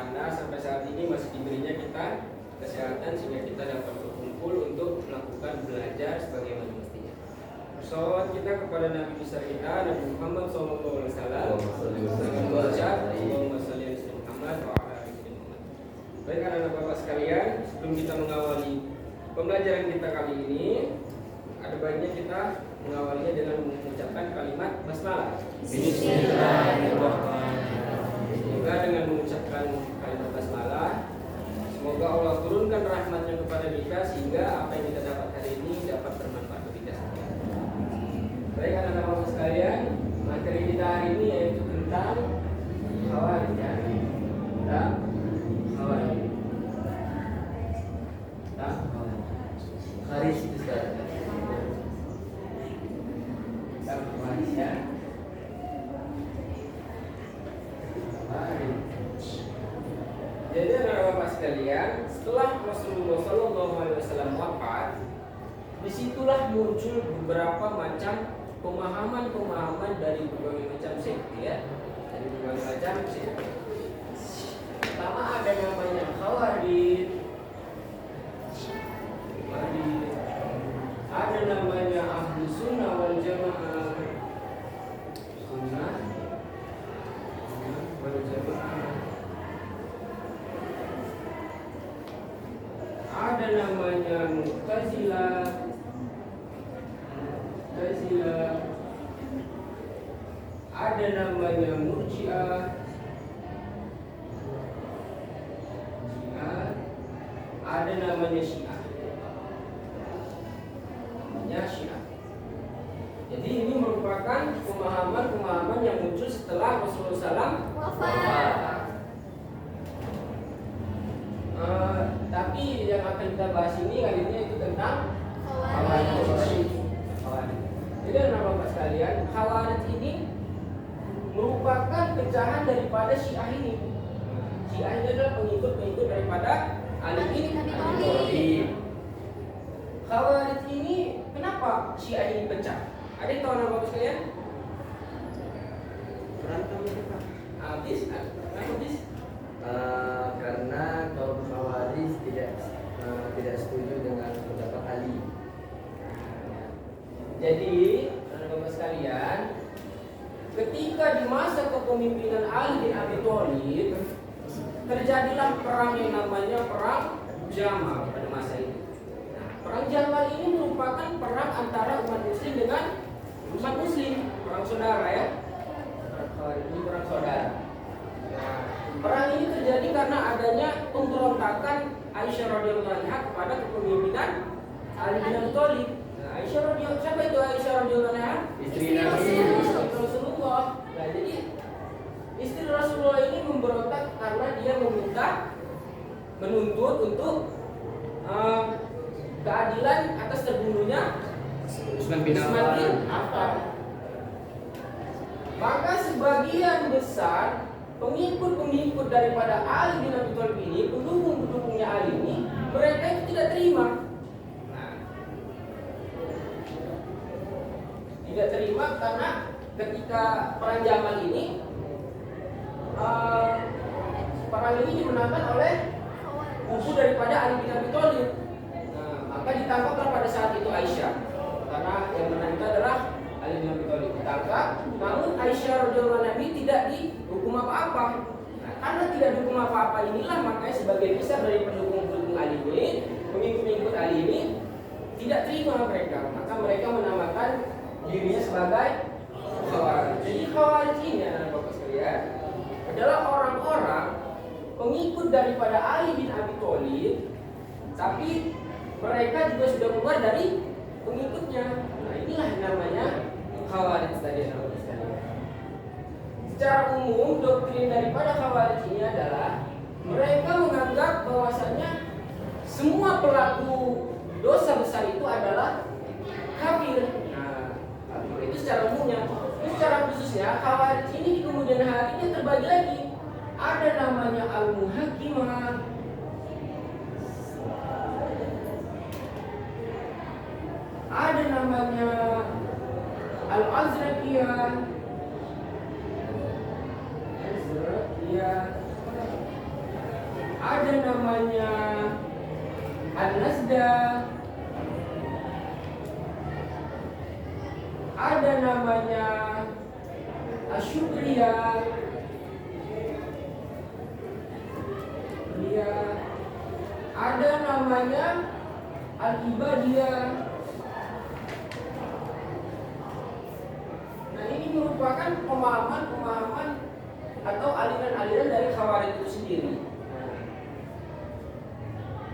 karena sampai saat ini masih diberinya kita kesehatan sehingga kita dapat berkumpul untuk melakukan belajar sebagaimana mestinya. Salawat kita kepada Nabi besar kita Nabi Muhammad SAW dengan mengucap Allahumma sholli ala Muhammad wa ala ali Muhammad. Baik anak-anak bapak sekalian, sebelum kita mengawali pembelajaran kita kali ini, ada baiknya kita mengawalinya dengan mengucapkan kalimat basmalah. Bismillahirrahmanirrahim. Semoga dengan mengucapkan kalimat basmalah, semoga Allah turunkan rahmatnya kepada kita sehingga apa yang kita dapat hari ini dapat bermanfaat bagi kita semua. Baik anak-anak bapak sekalian, materi kita hari ini yaitu tentang khawarij ya. Tentang khawarij. Haris itu sekarang. Ya. Jadi anak bapak sekalian, setelah Rasulullah SAW wafat, disitulah muncul beberapa macam pemahaman dari berbagai macam sekte ya, dari berbagai macam sekte. Pertama ada namanya Khawarij, ada namanya Ahlus Sunnah wal Jamaah. Ada namanya Mu'tazilah. Ada namanya Murji'ah. Ada namanya Syiah. Jadi ini merupakan pemahaman yang muncul setelah Rasulullah SAW wafat. Tapi yang akan kita bahas ini kali ini itu tentang Khawarij. Jadi anak bapak sekalian, Khawarij ini merupakan pecahan daripada Syiah ini. Syiah ini adalah pengikut daripada Ali bin Abi Thalib. Khawarij ini kenapa Syiah ini pecah? Ada yang tahu anak bapak sekalian? Habis? Karena kaum Khawarij tidak setuju dengan pendapat Ali. Jadi anak bapak sekalian, ketika di masa kepemimpinan Ali bin Abi Thalib terjadilah perang yang namanya perang Jamal pada masa itu. Perang Jamal ini merupakan perang antara umat muslim dengan umat muslim, perang saudara ya. Ini perang saudara. Perang ini terjadi karena adanya pemberontakan Aisyah radhiyallahu anha kepada kepemimpinan Ali bin Abi Thalib. Aisyah radhiyallahu, siapa itu Aisyah radhiyallahu anha? Istri Nabi Rasulullah. Nah, jadi istri Rasulullah ini memberontak karena dia menuntut untuk keadilan atas terbunuhnya Utsman bin Affan. Maka sebagian besar pengikut daripada Ali bin Abi Thalib ini, pendukungnya Ali ini, mereka itu tidak terima. Tidak terima karena ketika perang Jamal ini perang ini dimenangkan oleh kubu daripada Ali bin Abi Thalib. Maka ditangkaplah pada saat itu Aisyah, karena yang menang itu adalah Ali bin Abi Thalib ditangkap. Namun Aisyah radhiyallahu anha tidak dihukum apa-apa. Karena tidak dihukum apa-apa inilah makanya sebagian besar dari pendukung Ali ini, pengikut Ali ini tidak terima mereka. Maka mereka menamakan dirinya sebagai Khawarij. Jadi Khawarij ini anak bapak sekalian adalah orang-orang pengikut daripada Ali bin Abi Thalib, tapi mereka juga sudah keluar dari pengikutnya. Nah inilah namanya Khawarij tadi anak bapak sekalian. Secara umum doktrin daripada Khawarij ini adalah mereka menganggap bahwasannya semua pelaku dosa besar itu adalah kafir. Itu secara umumnya. Secara khususnya Khawarij ini di kemudian harinya terbagi lagi. Ada namanya Al-Muhakimah, ada namanya Al-Azraqiyah, ada namanya An-Nazda, ada namanya Asyukriyah, ada namanya Al-Ibadiyah. Nah, ini merupakan pemahaman atau aliran-aliran dari Khawarij itu sendiri.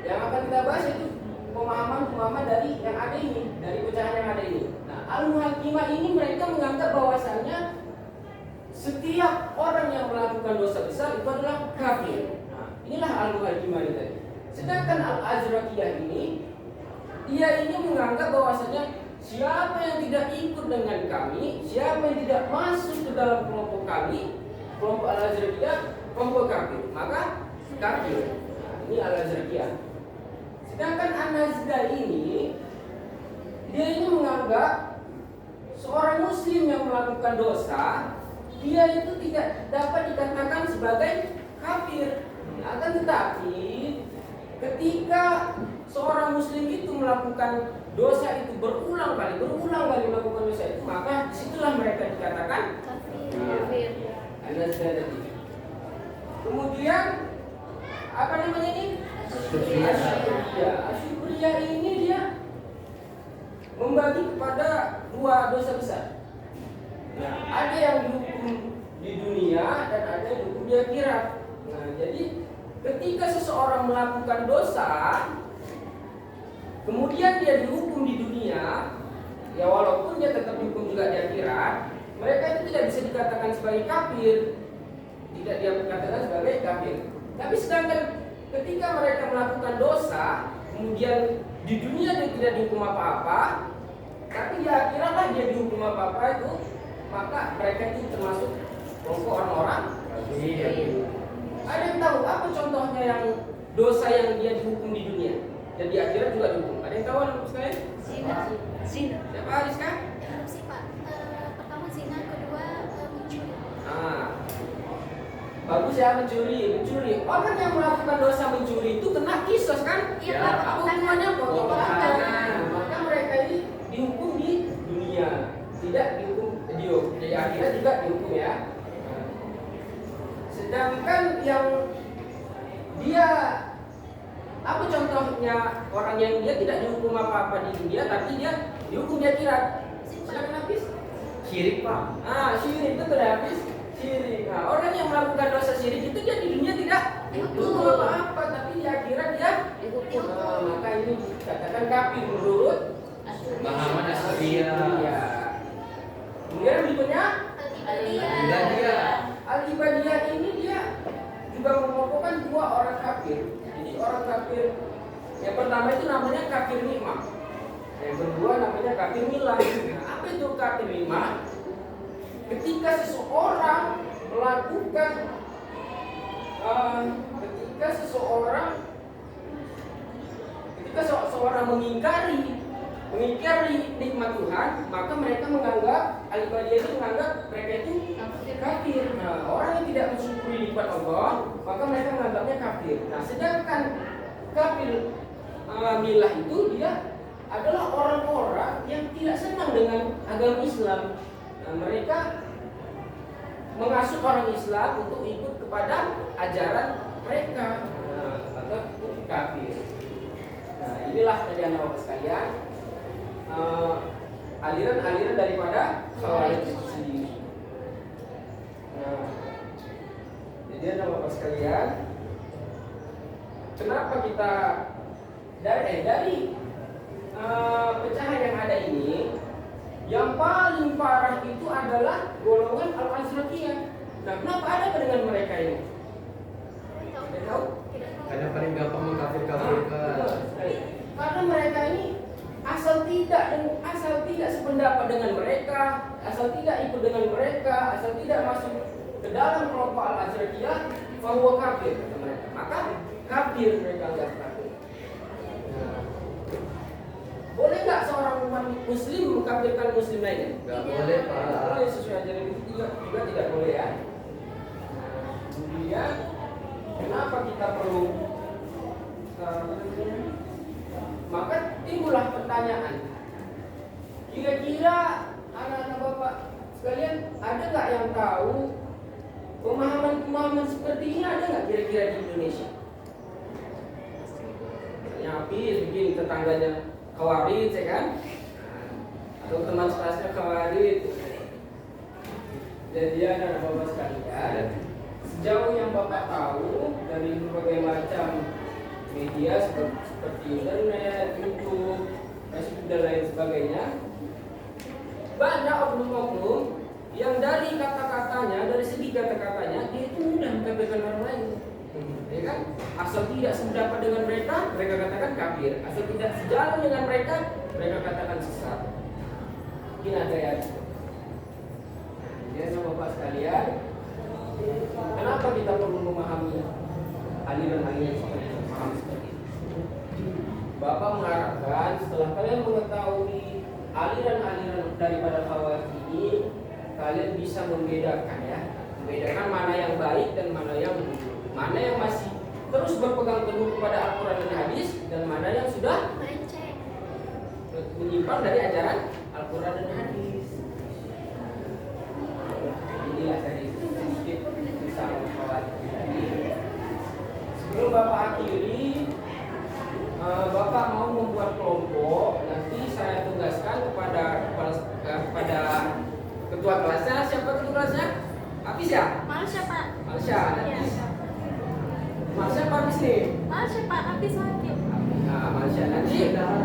Yang akan kita bahas itu pemahaman dari yang ada ini, dari pecahan yang ada ini. Nah, Al-Muhakimah ini mereka menganggap bahwasannya setiap orang yang melakukan dosa besar itu adalah kafir. Nah, inilah Al-Muhakimah ini tadi. Sedangkan Al-Azraqiyah ini, dia ini menganggap bahwasannya siapa yang tidak ikut dengan kami, siapa yang tidak masuk ke dalam kelompok kami, kelompok Al-Azraqiyah, kelompok kafir, maka kafir. Nah, ini Al-Azraqiyah. Sedangkan An-Nazda ini, dia ini menganggap seorang muslim yang melakukan dosa, dia itu tidak dapat dikatakan sebagai kafir. Akan tetapi ketika seorang muslim itu melakukan dosa itu berulang kali melakukan dosa itu, maka disitulah mereka dikatakan kafir. An-Nazda tadi. Kemudian apa namanya ini? Asyukriyah ini dia membagi kepada dua dosa besar. Nah, ada yang dihukum di dunia dan ada yang dihukum di akhirat. Nah, jadi ketika seseorang melakukan dosa, kemudian dia dihukum di dunia, ya walaupun dia tetap dihukum juga di akhirat, mereka itu tidak bisa dikatakan sebagai kafir, tidak dia dikatakan sebagai kafir. Tapi sedangkan ketika mereka melakukan dosa, kemudian di dunia dia tidak dihukum apa-apa, tapi di akhirat lah dia dihukum apa-apa itu, maka mereka itu termasuk kelompok orang-orang kafir. Ada yang tahu apa contohnya yang dosa yang dia dihukum di dunia dan di akhirat juga dihukum? Ada yang tahu anak sekalian? Zina. Siapa Ariska? Sih Pak. Pertama zina, kedua mencuri. Bagus ya, mencuri. Orang yang melakukan dosa mencuri itu kena kisos kan? Iya, Ya, Pak. apa hukumannya? Potong tangan. Tangan. Maka mereka ini dihukum di dunia, tidak dihukum di akhirat juga dihukum ya. Sedangkan yang dia apa contohnya orang yang dia tidak dihukum apa-apa di dunia tapi dia dihukum di akhirat? Silakan habis. Syirik, Pak. Syirik itu terhabis syirik. Nah, orang yang melakukan dosa syirik itu dia di dunia tidak dihukum apa-apa tapi di akhirat dia dihukum. Maka ini dikatakan kafir menurut Pemahaman Asy'ariyah. Iya. Kemudian berikutnya Al-Ibadiyah ini dia juga mengelompokkan dua orang kafir. Jadi orang kafir yang pertama itu namanya kafir nikmah. Yang kedua namanya kafir milah. Nah, apa itu kafir nikmah? Ketika seseorang melakukan ketika seseorang mengingkari nikmat Tuhan, maka mereka menganggap Al-Ibadiyah itu menganggap mereka itu kafir. Nah, orang yang tidak mensyukuri nikmat Allah, maka mereka menganggapnya kafir. Nah, sedangkan kafir milah itu dia adalah orang-orang yang tidak senang dengan agama Islam. Nah, mereka mengasuh orang Islam untuk ikut kepada ajaran mereka, maka itu kafir. Nah, inilah tadi anak-anak sekalian, aliran-aliran daripada Khawarij itu sendiri. Nah, jadi anak-anak sekalian, kenapa kita dari pecahan yang ada ini, yang paling parah itu adalah golongan Al-Azraqiyah. Nah, kenapa ada dengan mereka ini? Tidak tahu? Karena paling gampang mengkafir-kafirkan. Karena mereka ini asal tidak sependapat dengan mereka, asal tidak ikut dengan mereka, asal tidak masuk ke dalam kelompok Al-Azraqiyah, bahwa kafir kata mereka. Maka kafir mereka anggap kafir. Nah, boleh nggak seorang umat muslim mengkafirkan muslim lainnya? Nggak boleh, Pak. Tidak boleh, sesuai ajaran itu juga tidak boleh ya. Kemudian kenapa kita perlu maka timbullah pertanyaan, kira-kira anak-anak bapak sekalian ada nggak yang tahu pemahaman seperti ini ada nggak kira-kira di Indonesia? Habis begini tetangganya Khawarij, ya kan? Atau teman sekelasnya Khawarij. Jadi anak bapak sekalian, sejauh yang bapak tahu dari berbagai macam media seperti internet, YouTube, Facebook dan lain sebagainya, banyak oknum-oknum yang dari kata-katanya, dari segi kata-katanya dia itu mudah mengkafirkan orang lain. Ya kan? Asal tidak sependapat dengan mereka, mereka katakan kafir. Asal tidak sejalan dengan mereka, mereka katakan sesat. Mungkin ada ya. Jadi Bapak sekalian, kenapa kita perlu memahami aliran-aliran seperti ini? Bapak mengharapkan setelah kalian mengetahui aliran-aliran daripada Khawarij ini, kalian bisa membedakan mana yang baik dan mana yang masih terus berpegang teguh kepada Al-Quran dan Hadis, dan mana yang sudah menyimpang dari ajaran Al-Quran dan Hadis. Inilah tadi sedikit tentang Khawarij tadi. Sebelum Bapak akhiri, Bapak mau membuat kelompok. Nanti saya tugaskan kepada ketua kelasnya. Siapa ketua kelasnya? Hafiz ya? Marsha Pak. Marsha. Iya. Marsha Pak Hafiz nih. Marsha Pak, Hafiz Hakim. Nah, Marsha nanti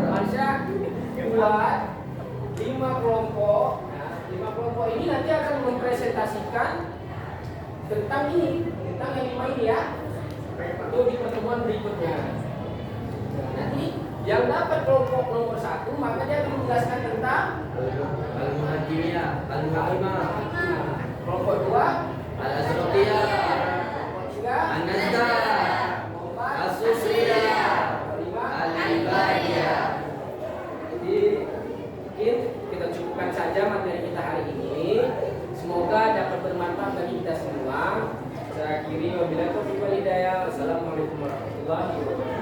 Marsha buat 5 kelompok. Nah, 5 kelompok ini nanti akan mempresentasikan tentang ini, tentang yang 5 ini ya. Itu di pertemuan berikutnya. Nah, nanti yang dapat kelompok nomor 1 maka dia akan menjelaskan tentang Al-Muhajiriyah, Al-Mu'imah, kelompok 2 Al-Asrofiyah, kelompok 3 An-Nazdah, As-Sufriyah, Al-Ibadiyah. Jadi mungkin kita cukupkan saja materi kita hari ini. Semoga dapat bermanfaat bagi kita semua. Saya akhiri wabillahi taufiq wal hidayah. Wassalamualaikum warahmatullahi wabarakatuh.